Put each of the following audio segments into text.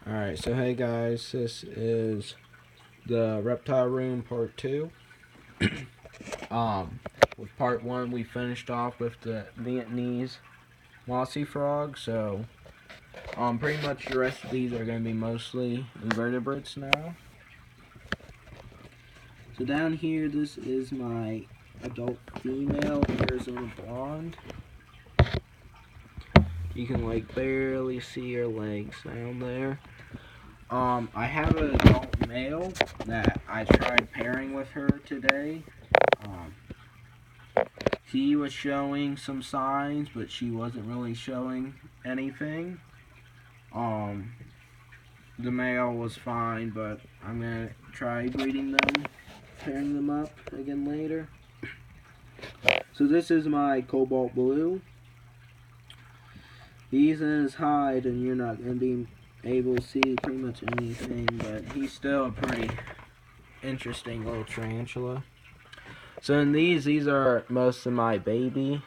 Alright, so hey guys, this is the Reptile Room Part 2. With Part 1 we finished off with the Vietnamese mossy frog, so pretty much the rest of these are going to be mostly invertebrates now. So down here, this is my adult female Arizona blonde. You can like barely see her legs down there. I have an adult male that I tried pairing with her today. He was showing some signs, but she wasn't really showing anything. The male was fine, but I'm gonna try breeding them, pairing them up again later. So this is my cobalt blue. He's in his hide, and you're not gonna be able to see pretty much anything, but he's still a pretty interesting little tarantula. So in these are most of my baby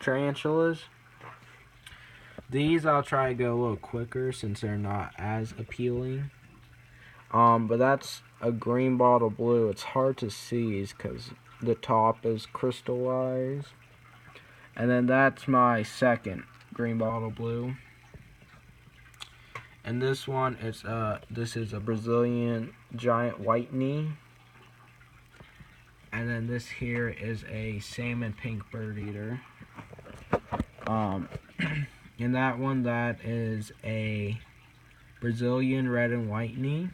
tarantulas. These I'll try to go a little quicker since they're not as appealing. But that's a green bottle blue. It's hard to see because the top is crystallized. And then that's my second green bottle blue. And this one is this is a Brazilian giant white knee. And then this here is a salmon pink bird eater. And that one, that is a Brazilian red and white knee.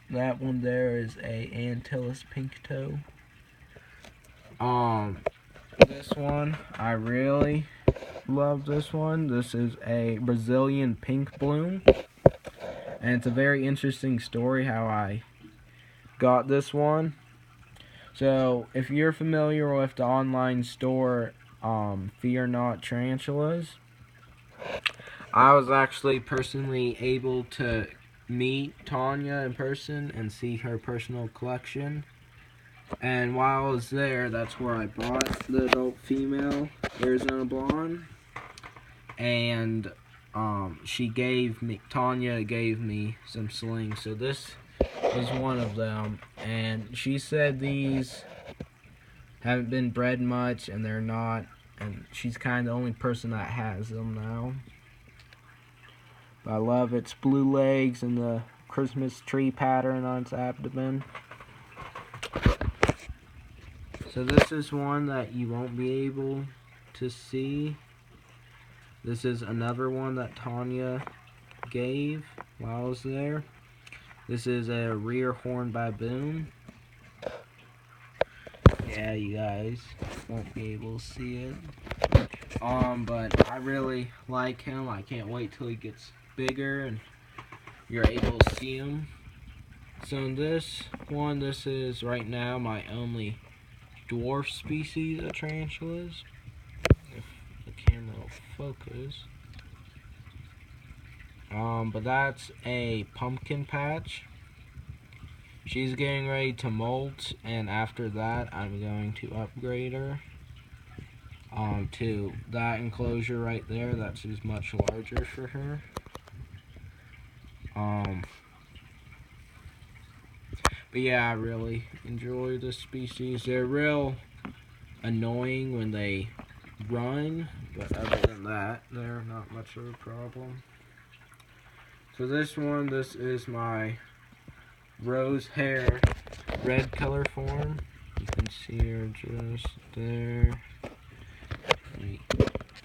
That one there is a Antilles pink toe. This one, I really love this one. This is a Brazilian pink bloom. And it's a very interesting story how I got this one. So, if you're familiar with the online store, Fear Not Tarantulas, I was actually personally able to meet Tanya in person and see her personal collection. And while I was there, that's where I bought the adult female Arizona blonde. And Tanya gave me some slings. So this is one of them, and she said these haven't been bred much, and they're not, and she's kind of the only person that has them now. But I love its blue legs and the Christmas tree pattern on its abdomen. So this is one that you won't be able to see. This is another one that Tanya gave while I was there. This is a rear horn baboon. Yeah, you guys won't be able to see it. But I really like him. I can't wait till he gets bigger and you're able to see him. So in this one, this is right now my only dwarf species of tarantulas. If the camera will focus. But that's a pumpkin patch. She's getting ready to molt, and after that I'm going to upgrade her to that enclosure right there. That's just much larger for her. But yeah, I really enjoy this species. They're real annoying when they run, but other than that, they're not much of a problem. So this one, this is my rose hair red color form. You can see her just there. Let me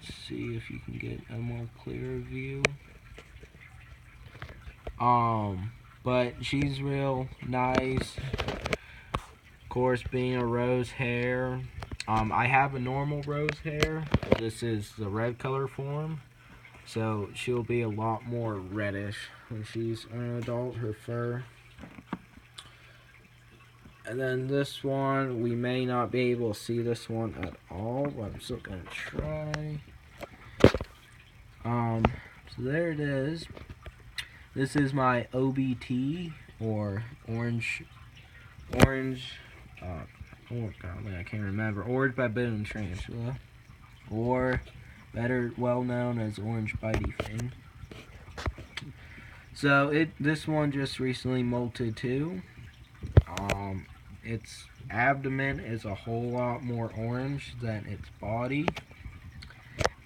see if you can get a more clear view. But she's real nice. Of course, being a rose hair. I have a normal rose hair. This is the red color form. So she'll be a lot more reddish when she's an adult, her fur. And then this one, we may not be able to see this one at all, but I'm still going to try. So there it is. This is my OBT, or orange, oh golly, I can't remember, orange baboon tarantula, or better well known as orange bitey fin. So this one just recently molted too. Its abdomen is a whole lot more orange than its body.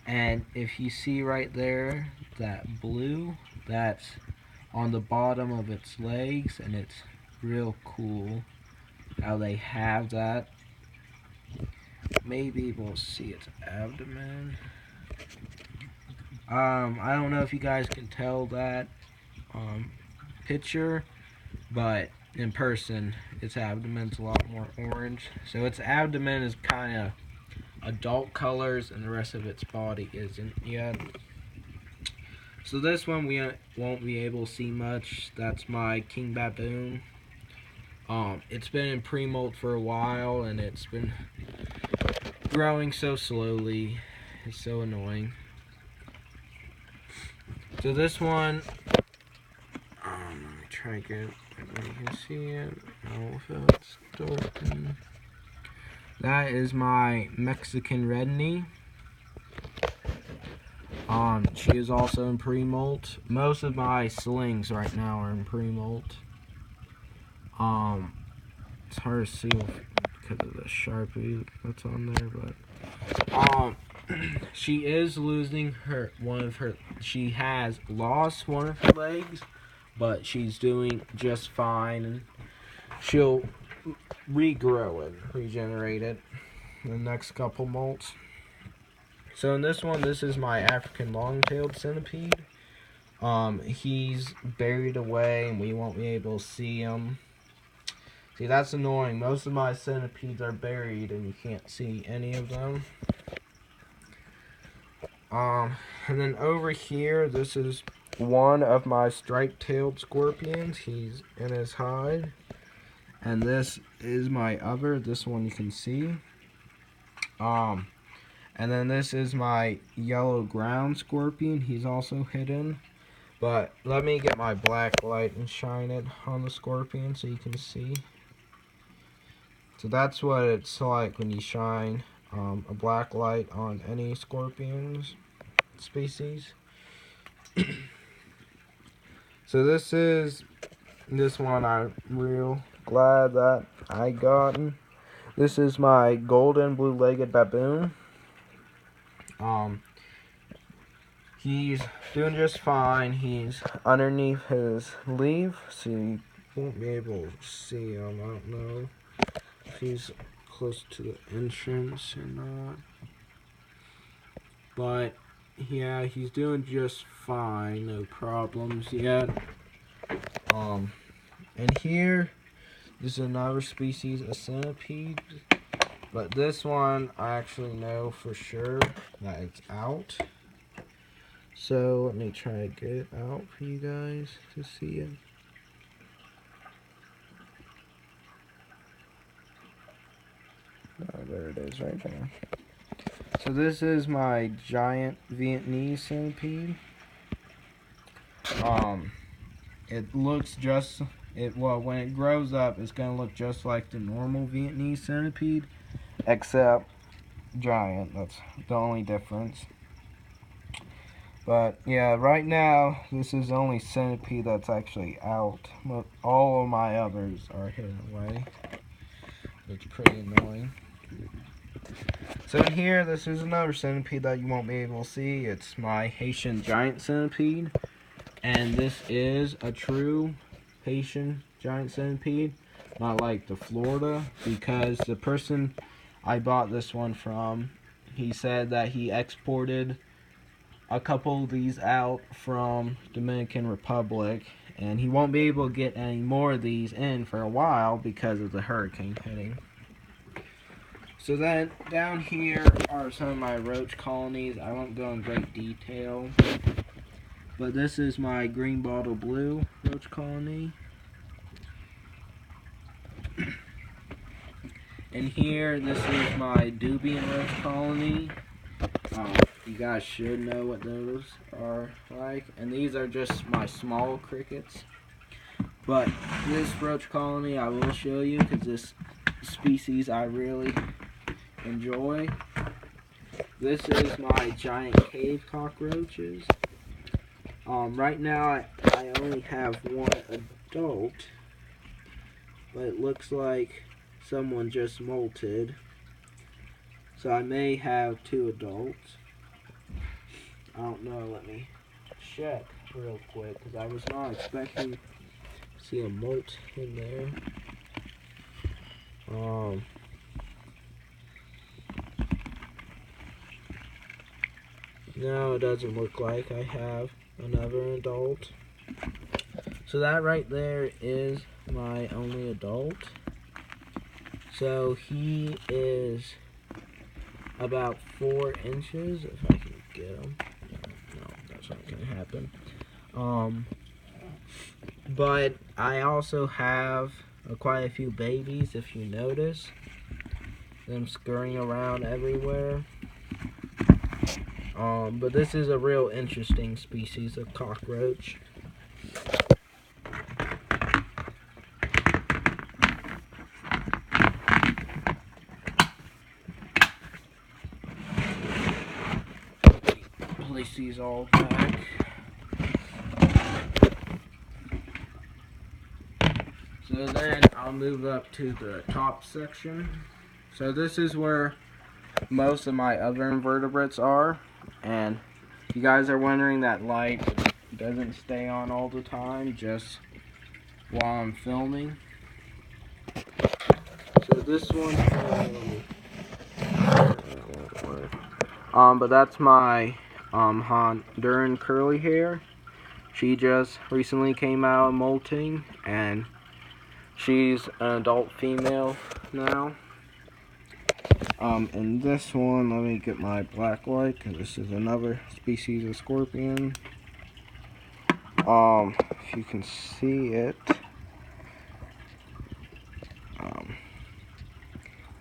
And if you see right there, that blue, that's on the bottom of its legs, and it's real cool how they have that. Maybe we'll see its abdomen. I don't know if you guys can tell that picture, but in person, its abdomen's a lot more orange. So its abdomen is kind of adult colors, and the rest of its body isn't yet. So this one we won't be able to see much. That's my king baboon. It's been in pre-molt for a while, and it's been growing so slowly. It's so annoying. So this one, let me try to get, you can see it. Oh, if it's darkened. That is my Mexican red knee. She is also in pre-molt. Most of my slings right now are in pre-molt. It's hard to see because of the Sharpie that's on there, but she is losing she has lost one of her legs, but she's doing just fine, and she'll regrow it, regenerate it in the next couple molts. So in this one, this is my African long-tailed centipede. He's buried away, and we won't be able to see him. See, that's annoying. Most of my centipedes are buried, and you can't see any of them. And then over here, this is one of my striped-tailed scorpions. He's in his hide. And this is my other. This one you can see. And then this is my yellow ground scorpion. He's also hidden. But let me get my black light and shine it on the scorpion so you can see. So that's what it's like when you shine a black light on any scorpions species. So this one I'm real glad that I gotten. This is my golden blue-legged baboon. He's doing just fine. He's underneath his leaf, so you won't be able to see him. I don't know if he's close to the entrance or not. But yeah, he's doing just fine. No problems yet. And here, this is another species of centipede. But this one, I actually know for sure that it's out. So let me try to get it out for you guys to see it. Oh, there it is right there. So this is my giant Vietnamese centipede. It looks just, well, when it grows up, it's going to look just like the normal Vietnamese centipede, except giant. That's the only difference. But yeah, right now, this is the only centipede that's actually out. All of my others are hidden away. It's pretty annoying. So in here, this is another centipede that you won't be able to see. It's my Haitian giant centipede. And this is a true Haitian giant centipede. Not like the Florida, because the person I bought this one from, he said that he exported a couple of these out from Dominican Republic, and he won't be able to get any more of these in for a while because of the hurricane hitting. So then down here are some of my roach colonies. I won't go in great detail, but this is my green bottle blue roach colony. And here, this is my Dubian roach colony. You guys should know what those are like. And these are just my small crickets. But this roach colony I will show you because this species I really enjoy. This is my giant cave cockroaches. Right now I only have one adult, but it looks like someone just molted. So I may have 2 adults. I don't know, let me check real quick, because I was not expecting to see a molt in there. No, it doesn't look like I have another adult. So that right there is my only adult. So he is about 4 inches, if I can get him. No, that's not going to happen. But I also have quite a few babies, if you notice. Them scurrying around everywhere. But this is a real interesting species of cockroach. Place these all back. So then I'll move up to the top section. So this is where most of my other invertebrates are, and if you guys are wondering, that light doesn't stay on all the time, just while I'm filming. So this one, but that's my Honduran curly hair. She just recently came out of molting, and she's an adult female now. And this one, let me get my black light, because this is another species of scorpion. If you can see it,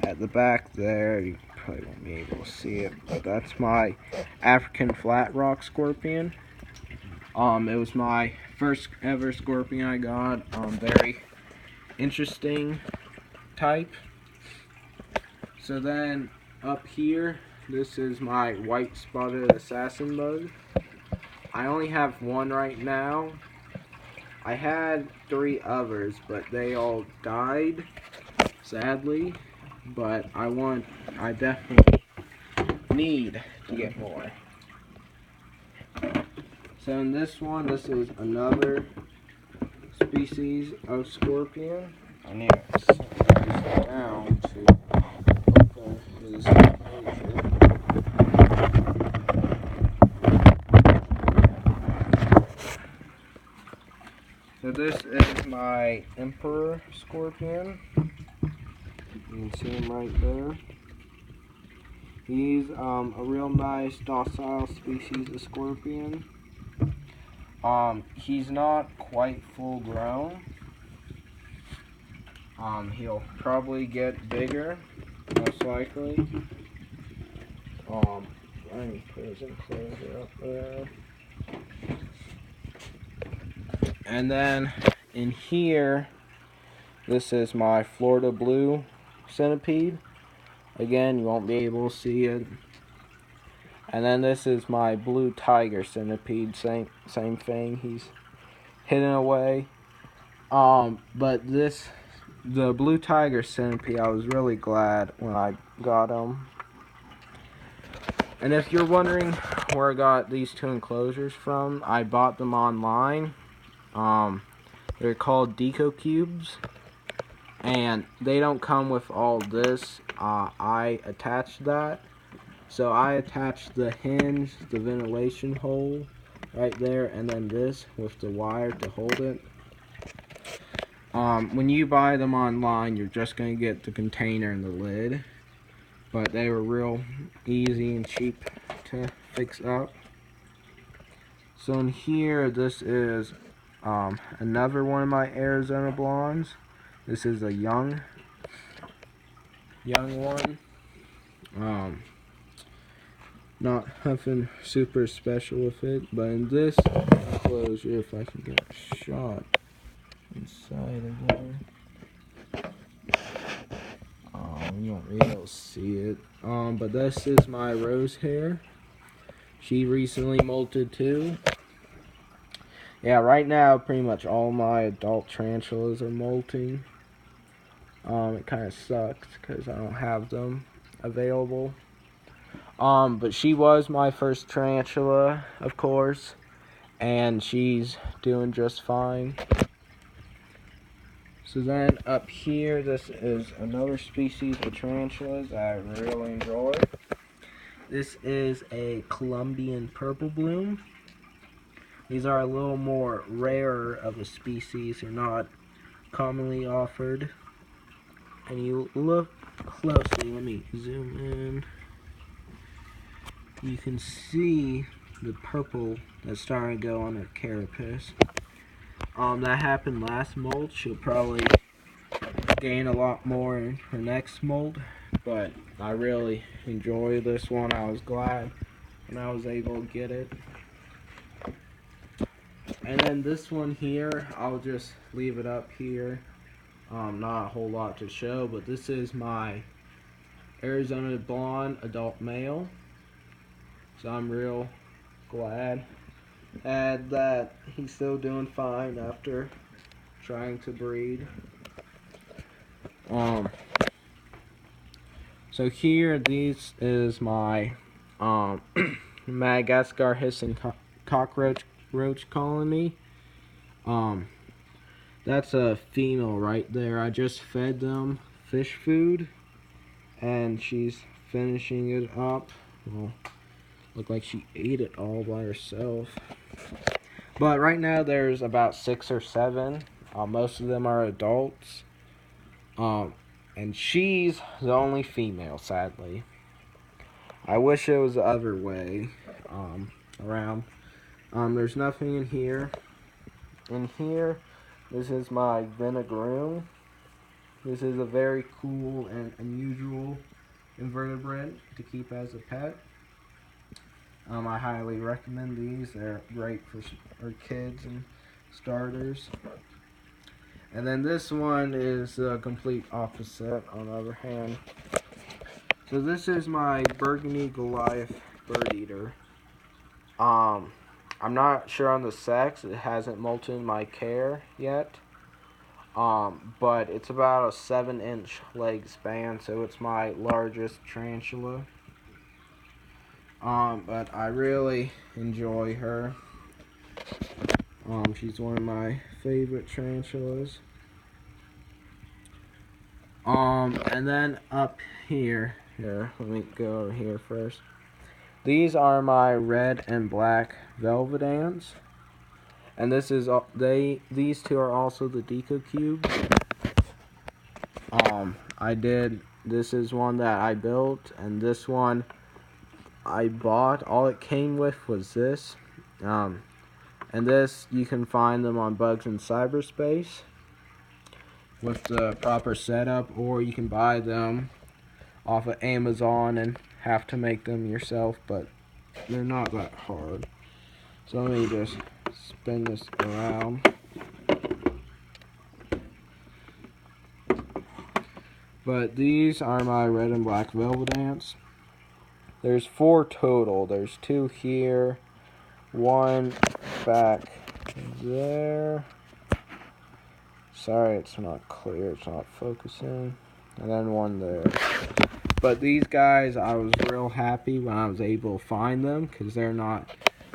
at the back there, you probably won't be able to see it, but that's my African flat rock scorpion. It was my first ever scorpion I got. Very interesting type. So then up here, this is my white spotted assassin bug. I only have one right now. I had 3 others, but they all died, sadly. But I definitely need to get more. So in this one, this is another species of scorpion. I need to set this down to open his enclosure. So this is my emperor scorpion. You can see him right there. He's a real nice docile species of scorpion. He's not quite full grown. He'll probably get bigger, most likely. Let me put his enclosure up there. And then in here, this is my Florida blue centipede. Again, you won't be able to see it. And then this is my blue tiger centipede. Same thing. He's hidden away. But the blue tiger centipede, I was really glad when I got him. And if you're wondering where I got these 2 enclosures from, I bought them online. They're called Deco Cubes, and they don't come with all this. I attached that. So I attached the hinge, the ventilation hole right there, and then this with the wire to hold it. When you buy them online, you're just going to get the container and the lid, but they were real easy and cheap to fix up. So in here, this is another one of my Arizona blondes. This is a young one. Not nothing super special with it, but in this enclosure, if I can get a shot inside of there, you won't be able to see it. But this is my rose hair. She recently molted too. Yeah, right now pretty much all my adult tarantulas are molting. It kind of sucks because I don't have them available. But she was my first tarantula, of course, and she's doing just fine. So then up here, this is another species of tarantulas I really enjoy. This is a Colombian purple bloom. These are a little more rare of a species. They're not commonly offered. And you look closely, let me zoom in. You can see the purple that's starting to go on her carapace. That happened last molt. She'll probably gain a lot more in her next molt, but I really enjoy this one. I was glad when I was able to get it. And then this one here, I'll just leave it up here. Not a whole lot to show, but this is my Arizona blonde adult male. So I'm real glad that he's still doing fine after trying to breed. So here, this is my Madagascar hissing cockroach colony. That's a female right there. I just fed them fish food, and she's finishing it up. Well, looked like she ate it all by herself. But right now there's about 6 or 7. Most of them are adults. And she's the only female, sadly. I wish it was the other way around. There's nothing in here. In here, this is my vinegaroon. This is a very cool and unusual invertebrate to keep as a pet. I highly recommend these. They're great for kids and starters. And then this one is the complete opposite, on the other hand. So this is my Burgundy Goliath bird eater. I'm not sure on the sex. It hasn't molted in my care yet. But it's about a 7-inch leg span, so it's my largest tarantula. But I really enjoy her. She's one of my favorite tarantulas. And then up here, let me go over here first. These are my red and black velvet ants. And this is these two are also the deco cubes. This is one that I built, and this one I bought. All it came with was this. And this, you can find them on Bugs in Cyberspace with the proper setup, or you can buy them off of Amazon and have to make them yourself, but they're not that hard. So let me just spin this around. But these are my red and black velvet ants. There's 4 total. There's 2 here, 1 back there. Sorry, it's not clear. It's not focusing. And then 1 there. But these guys, I was real happy when I was able to find them, because they're not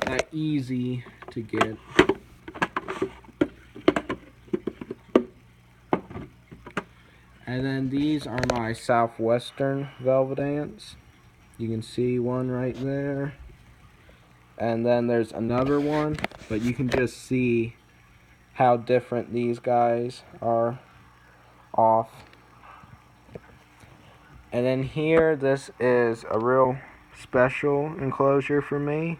that easy to get. And then these are my southwestern velvet ants. You can see one right there. And then there's another one, but you can just see how different these guys are off. And then here, this is a real special enclosure for me.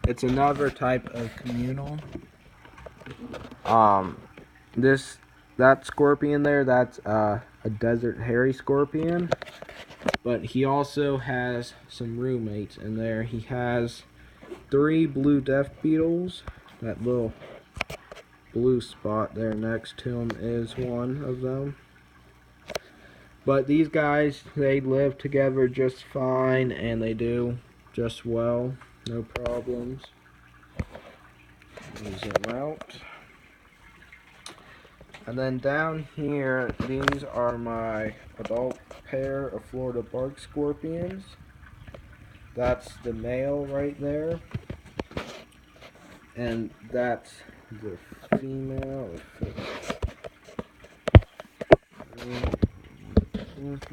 It's another type of communal. That scorpion there, that's a desert hairy scorpion. But he also has some roommates in there. He has 3 blue death beetles. That little blue spot there next to him is one of them. But these guys, they live together just fine, and they do just well. No problems. zoom out. And then down here, these are my adult pair of Florida bark scorpions. That's the male right there. And that's the female. Let's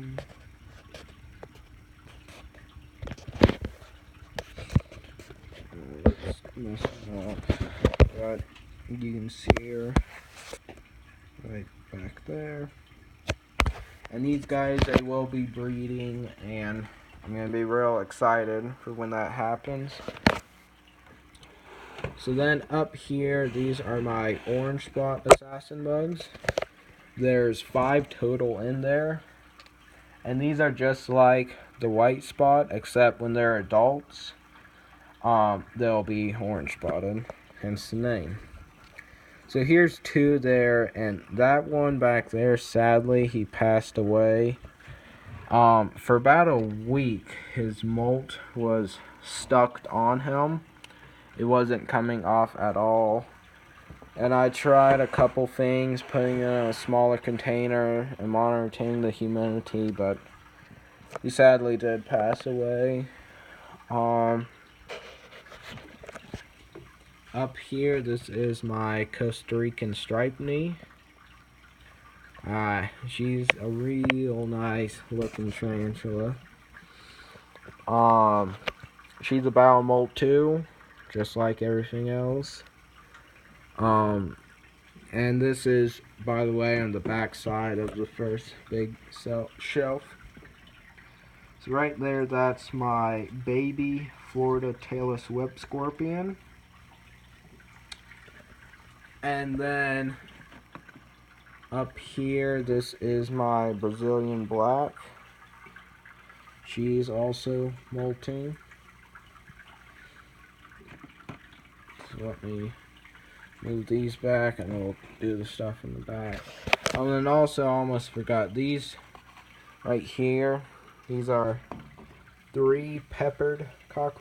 mess it up. But you can see her right back there. And these guys, they will be breeding, and I'm going to be real excited for when that happens. So then up here, these are my orange spot assassin bugs. There's 5 total in there. And these are just like the white spot, except when they're adults, they'll be orange spotted, hence the name. So here's 2 there, and that one back there, sadly, he passed away. For about a week, his molt was stuck on him. It wasn't coming off at all. And I tried a couple things, putting it in a smaller container and monitoring the humidity, but he sadly did pass away. Up here, this is my Costa Rican striped knee. She's a real nice looking tarantula. She's a barrel molt too, just like everything else. And this is, by the way, on the back side of the first big shelf. So right there, that's my baby Florida tailless whip scorpion. And then up here, this is my Brazilian black. She's also molting. So let me move these back and we'll do the stuff in the back. And then also, I almost forgot, these right here, these are 3 peppered cockroaches.